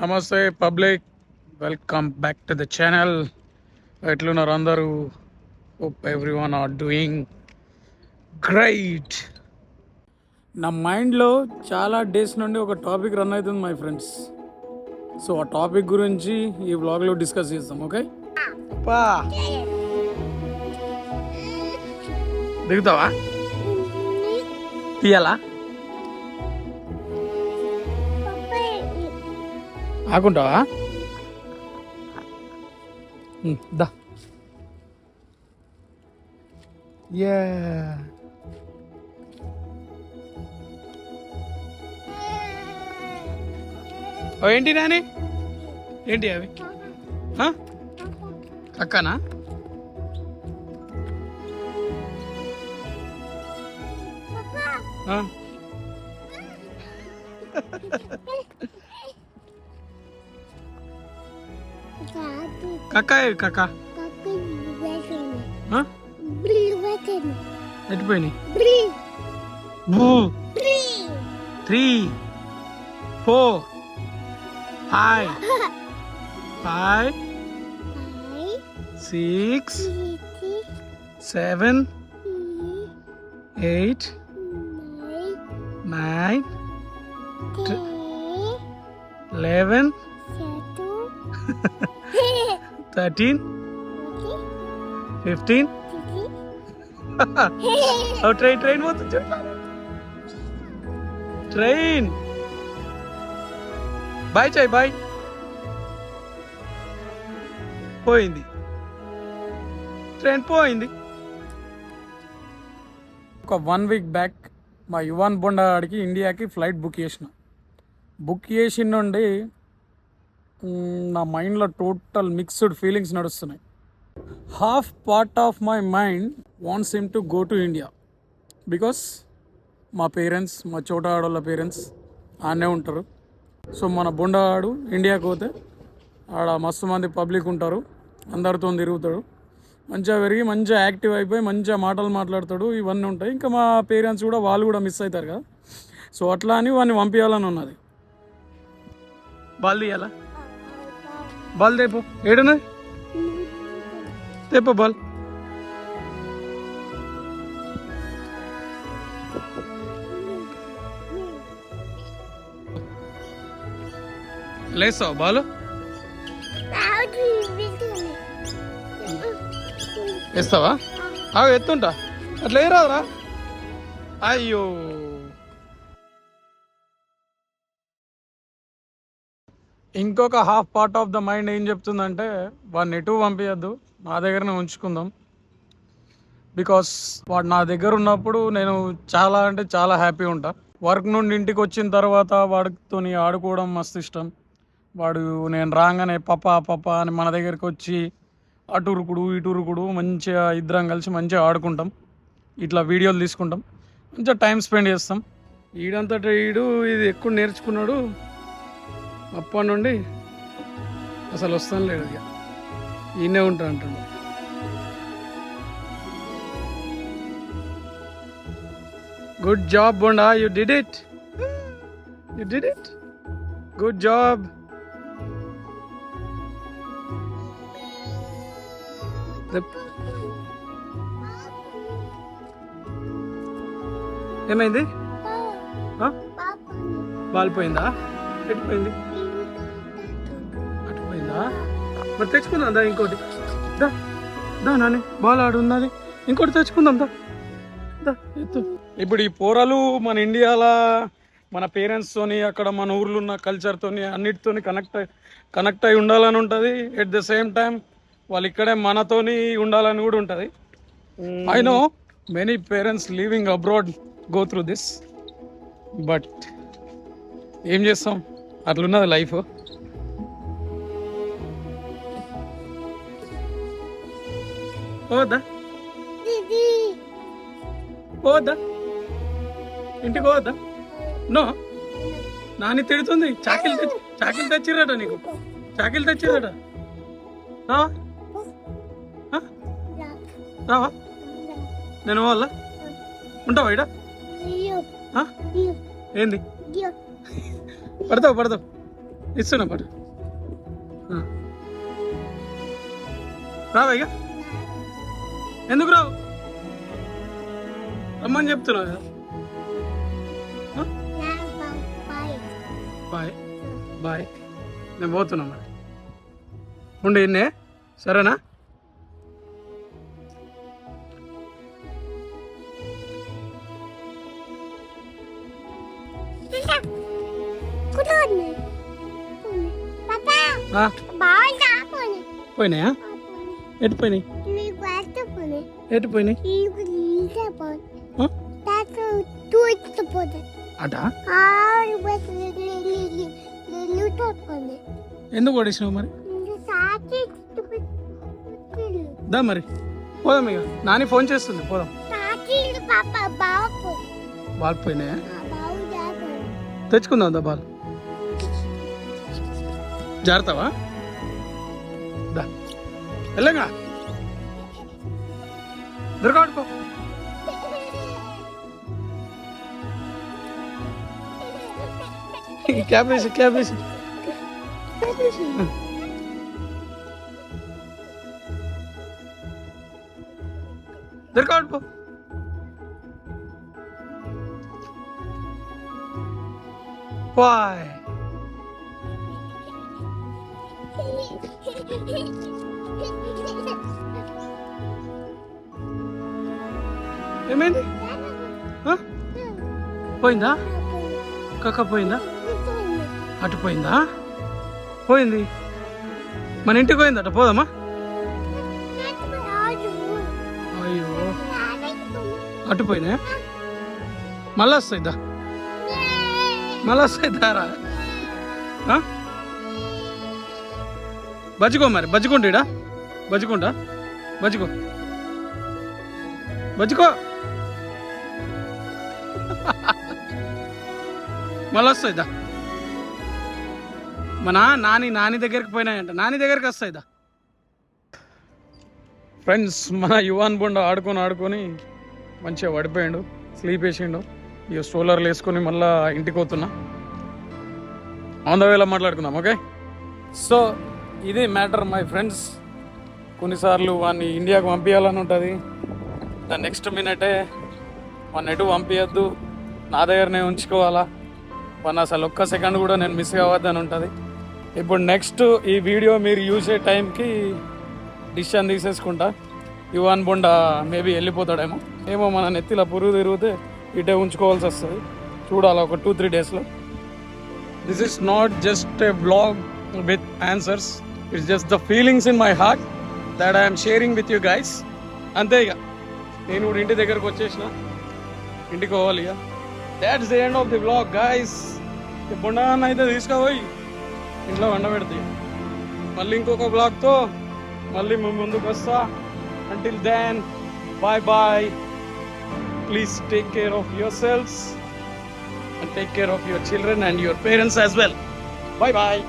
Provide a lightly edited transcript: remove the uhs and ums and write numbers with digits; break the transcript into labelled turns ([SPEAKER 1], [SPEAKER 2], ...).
[SPEAKER 1] నమస్తే public, welcome back to the channel. ఎట్లున్నారు అందరూ? Hope everyone are doing great. నా మైండ్లో చాలా డేస్ నుండి ఒక టాపిక్ రన్ అవుతుంది మై ఫ్రెండ్స్. సో ఆ టాపిక్ గురించి ఈ వ్లాగ్లో డిస్కస్ చేస్తాం. ఓకే పా దిగుతావా? తీయాలా? ఆకుంటావా? దా ఏంటి నాని? ఏంటి అవి? అక్కనా? కక్కాయ కక్క ఎట్టిపోయినాయి? 3 4 5 6 7 8 9 11 13 15 ట్రైన్ పోతుంది. ట్రైన్ బాయ్ చాయ్ బాయ్. పోయింది, ట్రైన్ పోయింది. ఒక 1 వీక్ బ్యాక్ మా యువన్ బొండగాడికి ఇండియాకి ఫ్లైట్ బుక్ చేసిన నుండి నా మైండ్లో టోటల్ మిక్స్డ్ ఫీలింగ్స్ నడుస్తున్నాయి. Half part of my mind wants him to go to India because మా పేరెంట్స్, మా చోట ఆడోళ్ళ పేరెంట్స్ ఆడనే ఉంటారు. సో మన బొండగాడు ఇండియాకి పోతే ఆడ మస్తు మంది పబ్లిక్ ఉంటారు, అందరితో తిరుగుతాడు, మంచిగా పెరిగి మంచిగా యాక్టివ్ అయిపోయి మంచిగా మాటలు మాట్లాడతాడు. ఇవన్నీ ఉంటాయి. ఇంకా మా పేరెంట్స్ కూడా వాళ్ళు కూడా మిస్ అవుతారు కదా. సో అట్లా అని వాడిని పంపించాలని ఉన్నది. బాల్ తీయాలా? బాల్ తేపో. ఏడున్నది? తేపో బాల్. లేస్తావా బాలు? వేస్తావా? ఎత్తుంటా. అట్లా ఏ రాదురా. అయ్యో ఇంకొక half part of the mind ఏం చెప్తుందంటే వాడిని ఎటు పంపించద్దు, నా దగ్గరనే ఉంచుకుందాం. బికాస్ వాడు నా దగ్గర ఉన్నప్పుడు నేను చాలా అంటే చాలా హ్యాపీ ఉంటా. వర్క్ నుండి ఇంటికి వచ్చిన తర్వాత వాడితో ఆడుకోవడం మస్తు ఇష్టం. వాడు నేను రాగానే పప్ప అని మన దగ్గరికి వచ్చి అటురుకుడు ఇటురుకుడు, మంచిగా ఇద్దరం కలిసి మంచిగా ఆడుకుంటాం, ఇట్లా వీడియోలు తీసుకుంటాం, మంచిగా టైం స్పెండ్ చేస్తాం. ఈడంతటా ఈడు ఇది ఎక్కువ నేర్చుకున్నాడు. అప్పటి నుండి అసలు వస్తాను లేదు, ఇక ఈయనే ఉంటా అంటాడు. Good job Bonda, you did it, good job. ఏమైంది? బాలిపోయిందా? ఎట్టిపోయింది? అటుపోయిందా? మరి తెచ్చుకుందాం దా, ఇంకోటి దా నాని, బాల్ ఆడు ఉన్నది, ఇంకోటి తెచ్చుకుందాం దా. ఎత్తు. ఇప్పుడు ఈ పోరలు మన ఇండియాలో మన పేరెంట్స్తోని, అక్కడ మన ఊర్లో ఉన్న కల్చర్తోని అన్నిటితోని కనెక్ట్ అయి ఉండాలని ఉంటుంది. ఎట్ ద సేమ్ టైం వాళ్ళు ఇక్కడే మనతోని ఉండాలని కూడా ఉంటుంది. I know many parents living abroad go through this, but ఏం చేస్తాం, అట్లున్నది లైఫ్. పోవద్దా? ఇంటికి పోవద్దా? నో, నాని తిడుతుంది. చాకిలు తెచ్చిరట నీకు, చాకిలు తెచ్చిరట. రావా? నేను వాళ్ళ ఉంటావా ఇడ? ఏంది పడతావు ఇస్తున్నా పట్టు. రావా ఇక? ఎందుకు రావు? రమ్మని చెప్తున్నావు కదా. బాయ్ బాయ్, నేను పోతున్నా మరి. ఉండే ఇన్నే, సరేనా? పోయినాయా? ఎటు పోయినాయి? ఎటు పోయినాయి అట? ఎందుకు ఓడేసినావు మరి? దా మరి పోదాం ఇక. నాని ఫోన్ చేస్తుంది, పోదాం. బాల్ పోయినాయా? తెచ్చుకుందాం దా బాల్. జాగ్రత్తవా? దా వెళ్ళగా దొరకాడుకో. క్యాబ్ వేసి దొరకాడుకో. బాయ్. ఏమైంది? పోయిందా? కక్క పోయిందా? అటు పోయిందా? పోయింది. మన ఇంటికి పోయిందట, పోదామా? అయ్యో, అటు పోయినా? మళ్ళీ వస్తాయిద్దా? మళ్ళీ వస్తాయిద్దారా? బజ్జుకో మరి, బజ్జుకుంటా. బజ్జుకుంటా, బజ్జుకో బజ్జుకో. మళ్ళీ వస్తాయిద్దా? మన నాని దగ్గరికి పోయినాయంట, నాని దగ్గరికి వస్తాయిద్దా? ఫ్రెండ్స్, మన యువాన్ బొండ ఆడుకొని మంచిగా పడిపోయాడు, స్లీప్ వేసిండు. ఇక సోలర్లు వేసుకొని మళ్ళీ ఇంటికి పోతున్నా. ఆన్ ద వేలో మాట్లాడుకుందాం, ఓకే? సో ఇది మ్యాటర్ మై ఫ్రెండ్స్. కొన్నిసార్లు వాడిని ఇండియాకు పంపించాలని ఉంటుంది, దాని నెక్స్ట్ మినిటే వాడిని ఎటు పంపించద్దు, నా దగ్గరనే ఉంచుకోవాలా, వాడిని అసలు ఒక్క సెకండ్ కూడా నేను మిస్ కావద్దని ఉంటుంది. ఇప్పుడు నెక్స్ట్ ఈ వీడియో మీరు చూసే టైంకి డిసిషన్ తీసేసుకుంటా. యువాన్ బొండ మేబీ వెళ్ళిపోతాడేమో, ఏమో మన నెత్తిలో పురుగు తిరిగితే ఇటే ఉంచుకోవాల్సి వస్తుంది. చూడాలి ఒక 2-3 డేస్లో. This is not just a vlog with answers, it's just the feelings in my heart that I am sharing with you guys. అంతే ఇక నేను కూడా ఇంటి దగ్గరకు వచ్చేసిన, ఇంటికి పోవాలి ఇక. That's the end of the vlog guys. బొండాన్ని అయితే తీసుకుపోయి ఇంట్లో వండబెడతాయి. మళ్ళీ ఇంకొక వ్లాగ్తో మళ్ళీ మేము ముందుకు వస్తా. Until then bye bye. Please take care of your selfs and take care of your children and your parents as well. Bye bye.